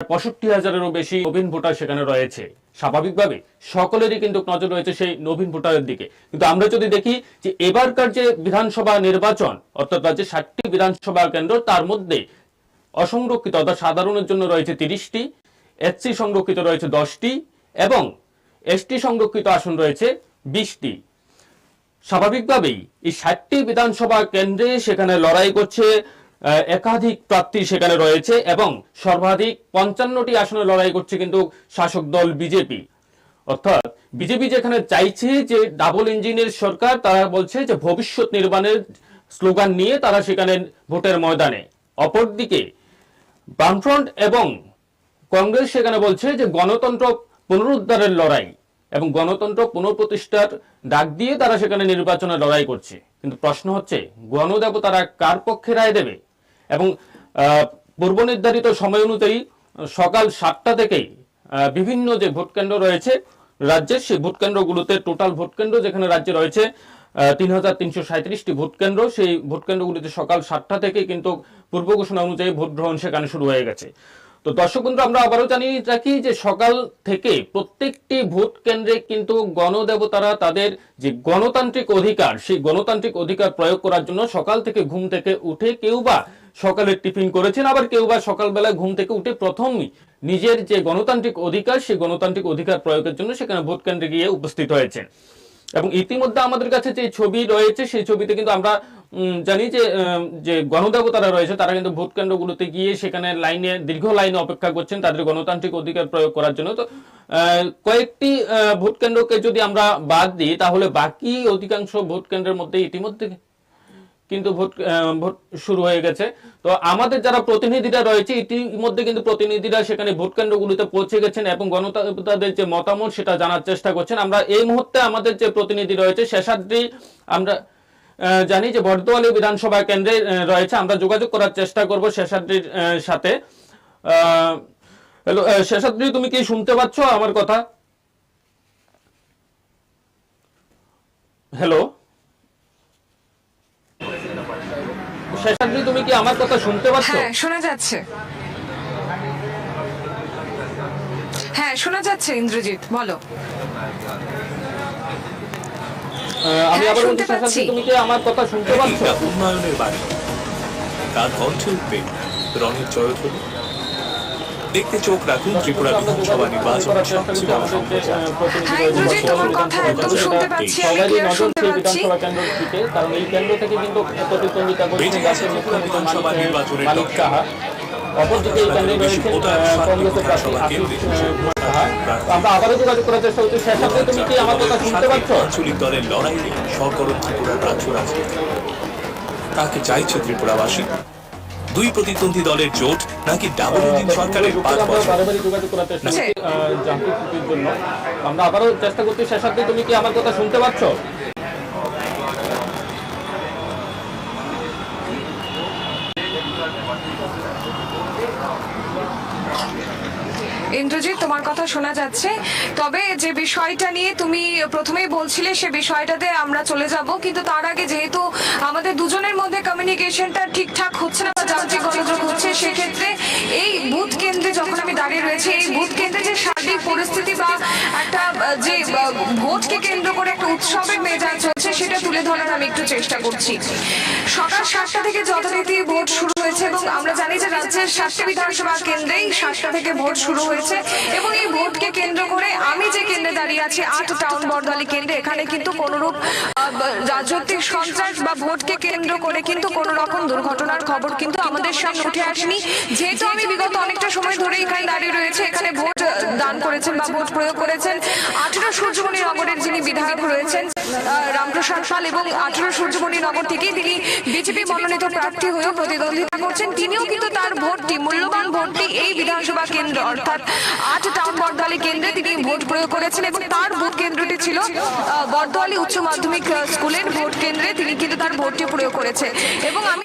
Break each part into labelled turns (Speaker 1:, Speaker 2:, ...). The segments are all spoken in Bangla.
Speaker 1: 65,000-এরও বেশি নবীন ভোটার সেখানে রয়েছে। স্বাভাবিকভাবে সকলেরই কিন্তু নজর রয়েছে সেই নবীন ভোটারের দিকে। কিন্তু আমরা যদি দেখি যে এবারকার যে বিধানসভা নির্বাচন, অর্থাৎ রাজ্যে 60টি বিধানসভা কেন্দ্র, তার মধ্যে অসংরক্ষিত অর্থাৎ সাধারণের জন্য রয়েছে 30টি, এসসি সংরক্ষিত রয়েছে 10টি এবং এসটি সংরক্ষিত আসন রয়েছে 20টি। স্বাভাবিকভাবেই এই 60টি বিধানসভা কেন্দ্রে সেখানে লড়াই করছে একাধিক প্রার্থী সেখানে রয়েছে এবং সর্বাধিক 55টি আসনে লড়াই করছে কিন্তু শাসক দল বিজেপি। অর্থাৎ বিজেপি যেখানে চাইছে যে ডাবল ইঞ্জিনের সরকার, তারা বলছে যে ভবিষ্যৎ নির্মাণের স্লোগান নিয়ে তারা সেখানে ভোটের ময়দানে। অপরদিকে বামফ্রন্ট এবং কংগ্রেস সেখানে বলছে যে গণতন্ত্র পুনরুদ্ধারের লড়াই এবং গণতন্ত্র পুনঃপ্রতিষ্ঠার ডাক দিয়ে তারা সেখানে নির্বাচনে লড়াই করছে। কিন্তু প্রশ্ন হচ্ছে, গণদেবতারা কার পক্ষে রায় দেবে? এবং পূর্ব নির্ধারিত সময় অনুযায়ী সকাল 7টা থেকেই বিভিন্ন যে ভোট কেন্দ্র রয়েছে রাজ্যের, সেই ভোট কেন্দ্রগুলোতে টোটাল ভোট কেন্দ্র যেখানে রাজ্যে রয়েছে 3,337টি ভোট কেন্দ্র, সেই ভোট কেন্দ্রগুলিতে সকাল 7টা থেকে কিন্তু পূর্ব ঘোষণা অনুযায়ী ভোট গ্রহণ সেখানে শুরু হয়ে গেছে। তো দর্শক বন্ধু, আমরা আবারও জানিয়ে রাখি যে সকাল থেকে প্রত্যেকটি ভোট কেন্দ্রে কিন্তু গণদেবতারা তাদের যে গণতান্ত্রিক অধিকার, সেই গণতান্ত্রিক অধিকার প্রয়োগ করার জন্য সকাল থেকে ঘুম থেকে উঠে কেউ বা সকালে টিফিন করেছেন, আবার কেউ বা সকালবেলা ঘুম থেকে উঠে প্রথমই নিজের যে গণতান্ত্রিক অধিকার, সেই গণতান্ত্রিক অধিকার প্রয়োগের জন্য সেখানে ভোট কেন্দ্রে গিয়ে উপস্থিত হয়েছেন। এবং ইতিমধ্যে আমাদের কাছে যে ছবি রয়েছে, সেই ছবিতে কিন্তু আমরা জানি যে গণদেবতারা রয়েছে তারা কিন্তু ভোট কেন্দ্রগুলোতে গিয়ে সেখানে দীর্ঘ লাইনে অপেক্ষা করছেন তাদের গণতান্ত্রিক অধিকার প্রয়োগ করার জন্য। তো কয়েকটি ভোট কেন্দ্রকে যদি আমরা বাদ দিই, তাহলে বাকি অধিকাংশ ভোট কেন্দ্রের মধ্যে ইতিমধ্যে কিন্তু ভোট শুরু হয়ে গেছে। তো আমাদের যারা প্রতিনিধিরা রয়েছে ইতিমধ্যে কিন্তু প্রতিনিধিরা সেখানে ভোট কেন্দ্রগুলিতে পৌঁছে গেছেন এবং গণতান্ত্রিকদের যে মতামত সেটা জানার চেষ্টা করছেন। আমরা এই মুহূর্তে আমাদের যে প্রতিনিধি রয়েছে শেষাদ্রি, আমরা জানি যে বর্দোয়ালি বিধানসভা কেন্দ্রে রয়েছে, আমরা যোগাযোগ করার চেষ্টা করব শেষাদ্রির সাথে। হ্যালো শেষাদ্রি, তুমি কি শুনতে পাচ্ছ আমার কথা? হ্যালো শেষাদ্রি, তুমি কি আমার কথা শুনতে পাচ্ছ?
Speaker 2: হ্যাঁ, শোনা যাচ্ছে। হ্যাঁ, শোনা যাচ্ছে। ইন্দ্রজিৎ, বলো।
Speaker 1: আমি আবার বলছি, শেষাদ্রি, তুমি কি আমার কথা শুনতে পাচ্ছ?
Speaker 3: উন্নয়নের বাড়ি কার কণ্ঠে উঠবে রঙের জয়ধ্বনি। দেখতে চোখ রাখুন ত্রিপুরা বিধানসভা নির্বাচন সবচেয়ে বড় সম্প্রচার।
Speaker 2: হ্যাঁ, ইন্দ্রজিৎ, তোমার কথা একদম শুনতে পাচ্ছি, আমি
Speaker 1: সবারই
Speaker 2: ক্লিয়ার
Speaker 1: নজর
Speaker 2: শুনতে
Speaker 1: সেই
Speaker 2: পাচ্ছি।
Speaker 1: বিধানসভা কেন্দ্রের দিকে, কারণ এই কেন্দ্র থেকে কিন্তু প্রতিদ্বন্দ্বিতা করছেন রাজ্যের মুখ্যমন্ত্রী মানিক সাহা। অপরদিকে এই কেন্দ্রে রয়েছেন কংগ্রেসের প্রার্থী আশিস সাহা। আমরা আবারও যোগাযোগ করার চেষ্টা করছি। শেষাদ্রি, তুমি কি আমার কথা শুনতে পাচ্ছ?
Speaker 3: আঞ্চলিক দলের লড়াইয়ে সকরণ ত্রিপুরার রাজ্য রাজনীতি। কাকে চাইছে ত্রিপুরাবাসী? দুই প্রতিদ্বন্দ্বী দলের জোট নাকি ডাবল ইঞ্জিন সরকারের 5 বছর?
Speaker 1: বারবারই যোগাযোগ করার চেষ্টা করছি যান্ত্রিক ত্রুটির জন্য। আমরা আবারও চেষ্টা করছি। শেষাদ্রি, তুমি কি আমার কথা শুনতে পাচ্ছ?
Speaker 2: ইন্দ্রজিৎ, তোমার কথা শোনা যাচ্ছে, তবে যে বিষয়টা নিয়ে তুমি প্রথমেই বলছিলে সে বিষয়টাতে আমরা চলে যাব, কিন্তু তার আগে যেহেতু আমাদের দুজনের মধ্যে কমিউনিকেশনটা ঠিকঠাক হচ্ছে না বা যান্ত্রিক গোলযোগ হচ্ছে, সেক্ষেত্রে এই বুথ কেন্দ্রে যখন আমি দাঁড়িয়ে রয়েছে, এই বুথ কেন্দ্রে যে সার্বিক পরিস্থিতি বা একটা যে ভোটকে কেন্দ্র করে একটা উৎসবের মেজাজ চলছে, সেটা তুলে ধরার আমি একটু চেষ্টা করছি। সকাল 7টা থেকে যথারীতি ভোট শুরু হয়েছে এবং আমরা জানি যে রাজ্যের 7টি বিধানসভা কেন্দ্রেই 7টা থেকে ভোট শুরু হয়েছে এবং এই ভোটকে কেন্দ্র করে আমি যে কেন্দ্রে দাঁড়িয়ে আছি 8 টাউন বর্দোয়ালি কেন্দ্রে, এখানে কিন্তু কোনরূপ রাজনৈতিক সন্ত্রাস বা ভোটকে কেন্দ্র করে কিন্তু কোন রকম দুর্ঘটনার খবর কিন্তু আমাদের সামনে উঠে আসেনি। যেহেতু আমি বিগত অনেকটা সময় ধরে এখানে দাঁড়িয়ে রয়েছে, এখানে ভোট দান করেছেন বা ভোট প্রয়োগ করেছেন 18 সূর্যমণি নগরের যিনি বিধায়ক রয়েছেন রামপ্রসাদ পাল, এবং 18 সূর্যমণি নগর থেকে তিনি বিজেপি মনোনীত প্রার্থী হয়েও প্রতিদ্বন্দ্বিতা করছেন। তিনিও কিন্তু তার ভোটটি, মূল্যবান ভোটটি এই বিধানসভা কেন্দ্র অর্থাৎ 8 টাউন বর্দোয়ালি কেন্দ্রে তিনি ভোট প্রয়োগ করেছেন এবং তার ভোট কেন্দ্রটি ছিল বর্দোয়ালি উচ্চ মাধ্যমিক স্কুলের ভোট কেন্দ্রে তিনি কিন্তু তার ভোটটি প্রয়োগ করেছে। এবং আমি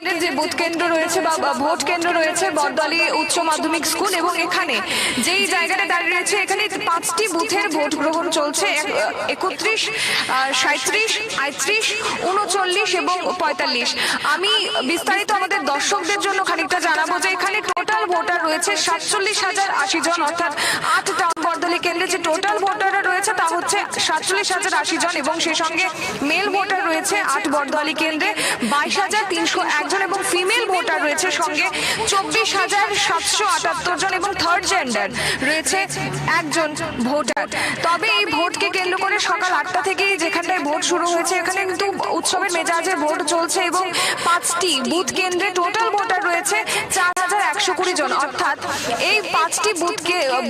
Speaker 2: যে বুথ কেন্দ্র রয়েছে বা ভোট কেন্দ্র রয়েছে বড়দলি উচ্চ মাধ্যমিক স্কুল, এবং এখানে যেই জায়গাটা দাঁড়িয়ে রয়েছে এখানে 5টি বুথের ভোট গ্রহণ চলছে। 31, 37, 38, 39 এবং 45। আমি বিস্তারিত আমাদের দর্শকদের জন্য খানিকটা জানাবো যে এখানে টোটাল ভোটার রয়েছে 47,080 জন, অর্থাৎ 8 টাউন বড়দলি কেন্দ্রে যে টোটাল ভোটাররা রয়েছে তা হচ্ছে 47,080 জন, এবং সেই সঙ্গে মেল ভোটার রয়েছে 8 বড়দলি কেন্দ্রে 22,301 জন, এবং ফিমেল ভোটার রয়েছে সঙ্গে 24,778 জন, এবং থার্ড জেন্ডার রয়েছে একজন ভোটার। তবে এই ভোটকে কেন্দ্র করে সকাল 8টা থেকেই যেখানটায় ভোট শুরু হয়েছে এখানে কিন্তু উৎসবের মেজাজে ভোট চলছে, এবং 5টি বুথ কেন্দ্রে টোটাল ভোটার রয়েছে 4,120 জন, অর্থাৎ এই 5টি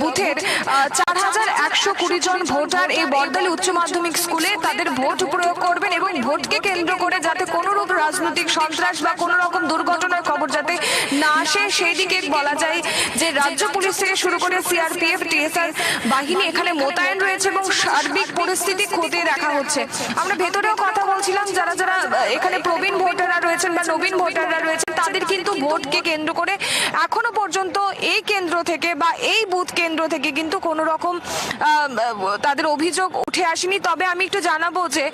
Speaker 2: বুথের 4,120 জন ভোটার এই বড়দলি উচ্চ মাধ্যমিক স্কুলে তাদের ভোট প্রয়োগ করবেন, এবং ভোটকে কেন্দ্র করে যাতে কোনোরূপ রাজনৈতিক সন্ত্রাস বা কোনো রকম দুর্ঘটনার খবর যাতে না আসে সেই দিকে বলা যায় যে রাজ্য পুলিশ থেকে শুরু করে সিআরপিএফ, টিএসআর বাহিনী এখানে মোতায়েন রয়েছে, এবং সার্বিক পরিস্থিতি খতিয়ে দেখা হচ্ছে। আমরা ভেতরেও কথা বলছিলাম, যারা যারা এখানে প্রবীণ ভোটাররা রয়েছেন বা নবীন ভোটাররা রয়েছেন তাদের কিন্তু ভোটকে কেন্দ্র করে এখনো পর্যন্ত এই কেন্দ্র থেকে বা এই বুথ কেন্দ্র থেকে কিন্তু কোনো রকম তাদের অভিযোগ উঠে আসেনি। তবে আমি একটু জানাবো যে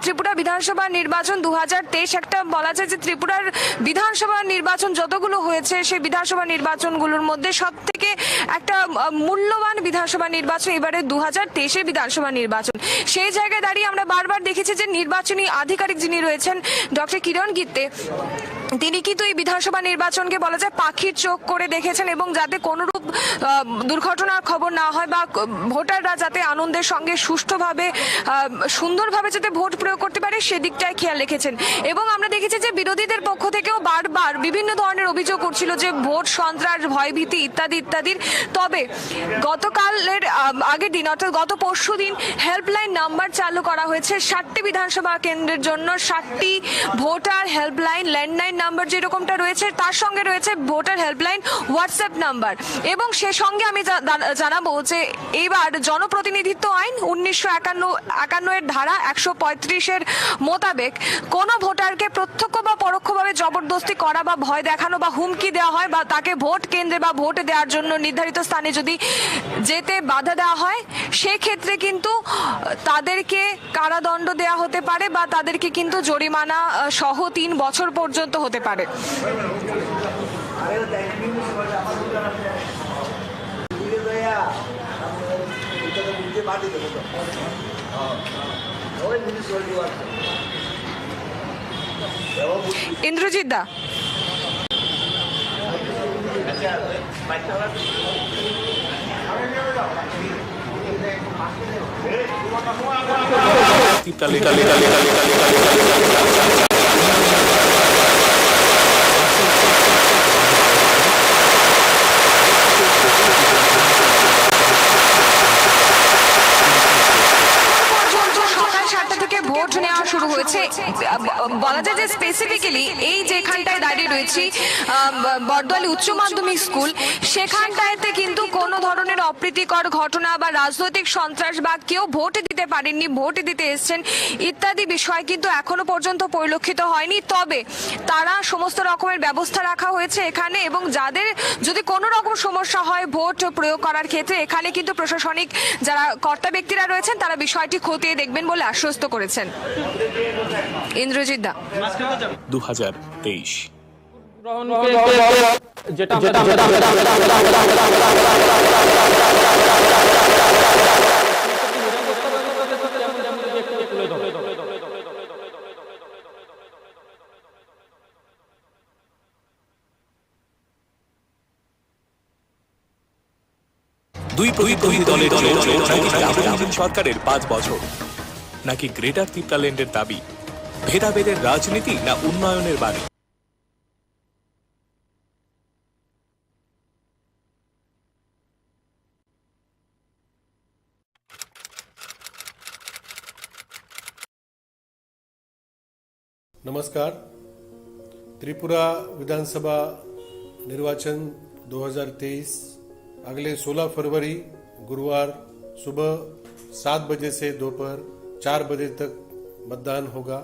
Speaker 2: ত্রিপুরা বিধানসভা নির্বাচন 2023 একটা বলা যায় যে ত্রিপুরার বিধানসভা নির্বাচন যতগুলো হয়েছে সেই বিধানসভা নির্বাচনগুলোর মধ্যে সব থেকে একটা মূল্যবান বিধানসভা নির্বাচন এবারে 2023 বিধানসভা নির্বাচন। সেই জায়গায় দাঁড়িয়ে আমরা বারবার দেখেছি যে নির্বাচনী আধিকারিক যিনি রয়েছেন ডক্টর কিরণ গিত্তে, তিনি কিন্তু এই বিধানসভা নির্বাচনকে বলা যায় পাখির চোখ করে দেখেছেন, এবং যাতে কোনোরূপ দুর্ঘটনার খবর না হয় বা ভোটাররা যাতে আনন্দের সঙ্গে সুষ্ঠুভাবে সুন্দরভাবে যাতে ভোট প্রয়োগ করতে পারে সেদিকটায় খেয়াল রেখেছেন। এবং আমরা দেখেছি যে বিরোধীদের পক্ষ থেকেও বারবার বিভিন্ন ধরনের অভিযোগ করছিল যে ভোট সন্ত্রাস, ভয়ভীতি ইত্যাদি ইত্যাদির। তবে গতকালের আগের দিন অর্থাৎ গত পরশু দিন হেল্পলাইন নাম্বার চালু করা হয়েছে 60টি বিধানসভা কেন্দ্রের জন্য। 60টি ভোটার হেল্পলাইন ল্যান্ডলাইন নাম্বার যেরকমটা রয়েছে তার সঙ্গে রয়েছে ভোটার হেল্পলাইন হোয়াটসঅ্যাপ নাম্বার, এবং সে সঙ্গে আমি জানাবো যে এইবার জনপ্রতিনিধিত্ব আইন 1951 এর ধারা 135 মোতাবেক কোনো ভোটারকে প্রত্যক্ষ বা পরোক্ষভাবে জবরদস্তি করা বা ভয় দেখানো বা হুমকি দেওয়া হয় বা তাকে ভোট কেন্দ্রে বা ভোট দেওয়ার জন্য নির্ধারিত স্থানে যদি যেতে বাধা দেওয়া হয় সেক্ষেত্রে কিন্তু তাদেরকে কারাদণ্ড দেওয়া হতে পারে বা তাদেরকে কিন্তু জরিমানা সহ 3 বছর পর্যন্ত হতে পারে। ইন্দ্রজিৎ দা, ভোট নেওয়া শুরু হয়েছে। বলা যায় যে স্পেসিফিক্যালি এই যেখানটায় দাঁড়িয়ে রয়েছি বড়দলি উচ্চ মাধ্যমিক স্কুল, সেখানটাতে কিন্তু কোনো ধরনের অপ্রীতিকর ঘটনা বা রাজনৈতিক সন্ত্রাস বা কেউ ভোট দিতে পারেননি, ভোট দিতে এসছেন ইত্যাদি বিষয় কিন্তু এখনো পর্যন্ত পরিলক্ষিত হয়নি। তবে তারা সমস্ত রকমের ব্যবস্থা রাখা হয়েছে এখানে, এবং যাদের যদি কোনো রকম সমস্যা হয় ভোট প্রয়োগ করার ক্ষেত্রে এখানে কিন্তু প্রশাসনিক যারা কর্তা ব্যক্তিরা রয়েছেন তারা বিষয়টি খতিয়ে দেখবেন বলে আশ্বস্ত করেছেন। ইন্দ্রজিৎ দা,
Speaker 3: 2023
Speaker 1: যেটা
Speaker 3: দুই প্রতিদ্বন্দ্বী দলের জোট নাকি ডাবল ইঞ্জিন সরকারের 5 বছর, নাকি গ্রেটার ত্রিপুরাল্যান্ডের দাবি, ভেদাভেদের রাজনীতি না উন্নয়নের বাণী।
Speaker 4: नमस्कार। त्रिपुरा विधानसभा निर्वाचन 2023 अगले 16 फरवरी गुरुवार सुबह 7 बजे से दोपहर 4 बजे तक मतदान होगा।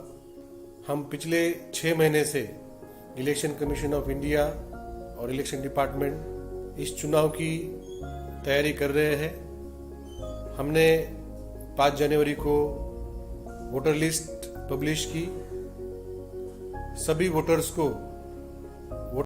Speaker 4: हम पिछले 6 महीने से इलेक्शन कमीशन ऑफ इंडिया और इलेक्शन डिपार्टमेंट इस चुनाव की तैयारी कर रहे हैं। हमने 5 जनवरी को वोटर लिस्ट पब्लिश की। सभी वोटर्स को